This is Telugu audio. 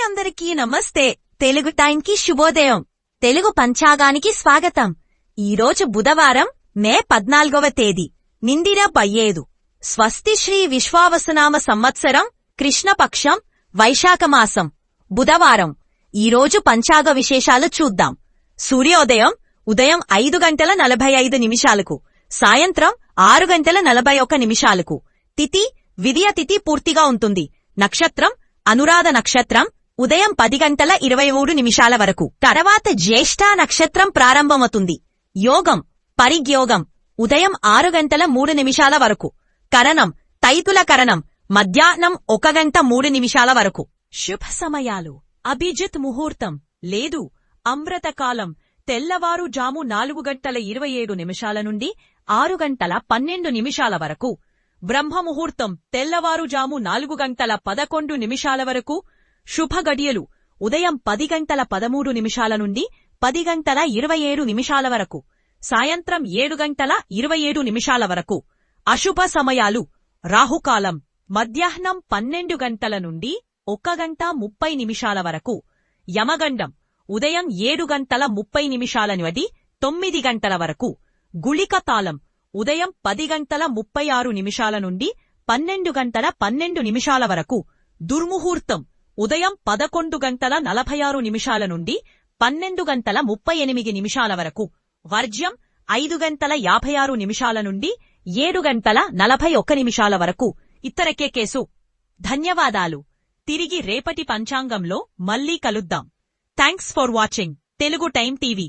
అందరికీ నమస్తే. తెలుగు టైంకి శుభోదయం. తెలుగు పంచాంగానికి స్వాగతం. ఈరోజు బుధవారం మే 14వ తేదీ, నిందిర 15, స్వస్తి శ్రీ విశ్వావసునామ సంవత్సరం, కృష్ణపక్షం, వైశాఖమాసం, బుధవారం. ఈరోజు పంచాంగ విశేషాలు చూద్దాం. సూర్యోదయం ఉదయం 5:45 సాయంత్రం 6:41. తిథి విదియ తిథి పూర్తిగా ఉంటుంది. నక్షత్రం అనురాధ నక్షత్రం ఉదయం 10:23 వరకు. తర్వాత జ్యేష్ఠ నక్షత్రం ప్రారంభమవుతుంది. యోగం పరిగ్యోగం ఉదయం 6:03 వరకు. కరణం తైతుల కరణం మధ్యాహ్నం 1:03 వరకు. శుభ సమయాలు: అభిజిత్ ముహూర్తం లేదు అమృతకాలం తెల్లవారుజాము 4:27 నుండి 6:12 వరకు. బ్రహ్మముహూర్తం తెల్లవారుజాము 4:11 వరకు. శుభగడియలు ఉదయం 10:13 నుండి 10:27 వరకు. సాయంత్రం 7:27 వరకు. అశుభ సమయాలు: రాహుకాలం మధ్యాహ్నం 12 నుండి 1:30 వరకు. యమగండం ఉదయం 7:30 నుండి 9 వరకు. గుళిక తాళం ఉదయం 10:36 నుండి 12:12 వరకు. దుర్ముహూర్తం ఉదయం 11:46 నుండి 12:38 వరకు. వర్జ్యం 5:56 నుండి 7:41 వరకు. ఇతరకే కేసు. ధన్యవాదాలు. తిరిగి రేపటి పంచాంగంలో మళ్ళీ కలుద్దాం. Thanks for watching Telugu time TV.